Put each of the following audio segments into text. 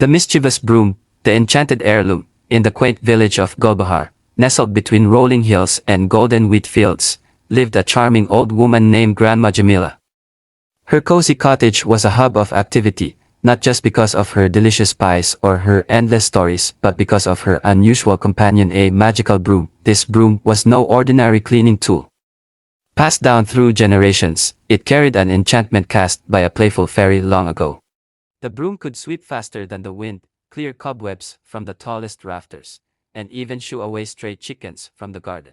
The mischievous broom, the enchanted heirloom, in the quaint village of Gulbahar, nestled between rolling hills and golden wheat fields, lived a charming old woman named Grandma Jamila. Her cozy cottage was a hub of activity, not just because of her delicious pies or her endless stories, but because of her unusual companion, a magical broom. This broom was no ordinary cleaning tool. Passed down through generations, it carried an enchantment cast by a playful fairy long ago. The broom could sweep faster than the wind, clear cobwebs from the tallest rafters, and even shoo away stray chickens from the garden.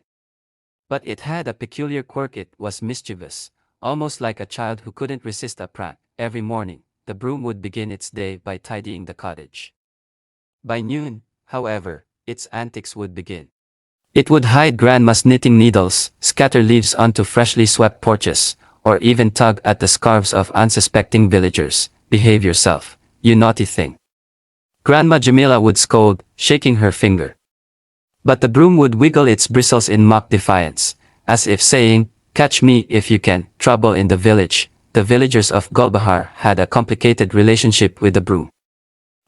But it had a peculiar quirk. It was mischievous, almost like a child who couldn't resist a prank. Every morning, the broom would begin its day by tidying the cottage. By noon, however, its antics would begin. It would hide Grandma's knitting needles, scatter leaves onto freshly swept porches, or even tug at the scarves of unsuspecting villagers. "Behave yourself, you naughty thing." Grandma Jamila would scold, shaking her finger. But the broom would wiggle its bristles in mock defiance, as if saying, "Catch me if you can." Trouble in the village. The villagers of Gulbahar had a complicated relationship with the broom.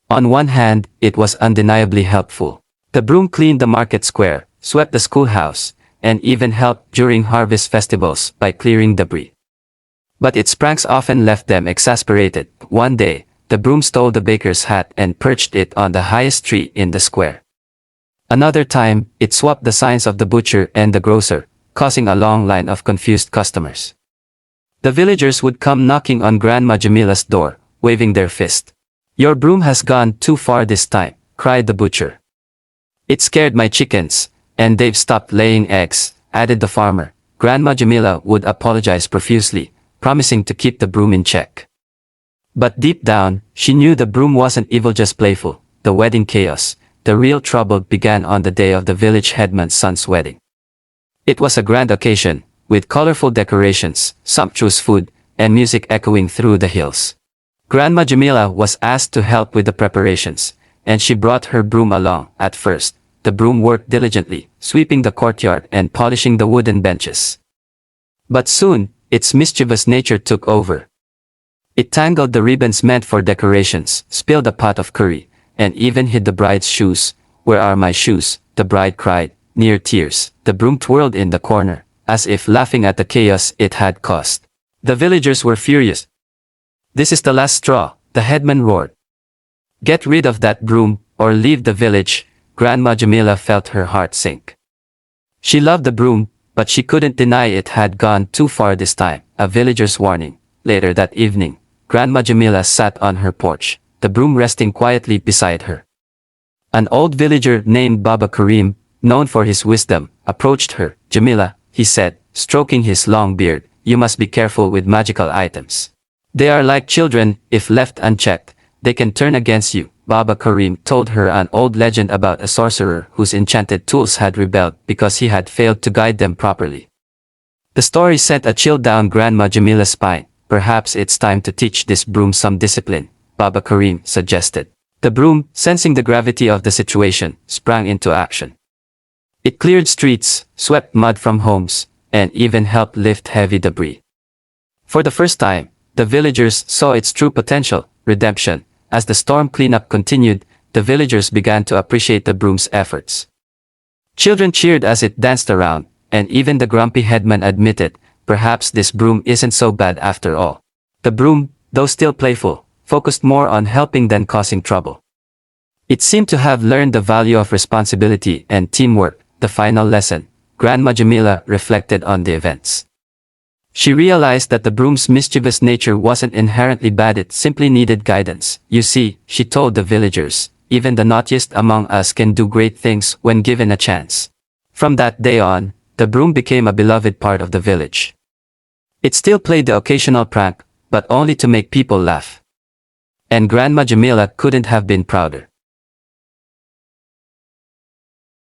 On one hand, it was undeniably helpful. The broom cleaned the market square, swept the schoolhouse, and even helped during harvest festivals by clearing debris. But its pranks often left them exasperated. One day, the broom stole the baker's hat and perched it on the highest tree in the square. Another time, it swapped the signs of the butcher and the grocer, causing a long line of confused customers. The villagers would come knocking on Grandma Jamila's door, waving their fist. "Your broom has gone too far this time," cried the butcher. "It scared my chickens, and they've stopped laying eggs," added the farmer. Grandma Jamila would apologize profusely, promising to keep the broom in check. But deep down, she knew the broom wasn't evil, just playful. The wedding chaos. The real trouble began on the day of the village headman's son's wedding. It was a grand occasion, with colorful decorations, sumptuous food, and music echoing through the hills. Grandma Jamila was asked to help with the preparations, and she brought her broom along. At first, the broom worked diligently, sweeping the courtyard and polishing the wooden benches. But soon, its mischievous nature took over. It tangled the ribbons meant for decorations, spilled a pot of curry, and even hid the bride's shoes. "Where are my shoes?" the bride cried, near tears. The broom twirled in the corner, as if laughing at the chaos it had caused. The villagers were furious. "This is the last straw," the headman roared. "Get rid of that broom, or leave the village." Grandma Jamila felt her heart sink. She loved the broom, but she couldn't deny it had gone too far this time. A villager's warning. Later that evening, Grandma Jamila sat on her porch, the broom resting quietly beside her. An old villager named Baba Karim, known for his wisdom, approached her. "Jamila," he said, stroking his long beard, "you must be careful with magical items. They are like children. If left unchecked, they can turn against you." Baba Karim told her an old legend about a sorcerer whose enchanted tools had rebelled because he had failed to guide them properly. The story sent a chill down Grandma Jamila's spine. "Perhaps it's time to teach this broom some discipline," Baba Karim suggested. The broom, sensing the gravity of the situation, sprang into action. It cleared streets, swept mud from homes, and even helped lift heavy debris. For the first time, the villagers saw its true potential, redemption. As the storm cleanup continued, the villagers began to appreciate the broom's efforts. Children cheered as it danced around, and even the grumpy headman admitted, "Perhaps this broom isn't so bad after all." The broom, though still playful, focused more on helping than causing trouble. It seemed to have learned the value of responsibility and teamwork. The final lesson. Grandma Jamila reflected on the events. She realized that the broom's mischievous nature wasn't inherently bad, it simply needed guidance. "You see," she told the villagers, "even the naughtiest among us can do great things when given a chance." From that day on, the broom became a beloved part of the village. It still played the occasional prank, but only to make people laugh. And Grandma Jamila couldn't have been prouder.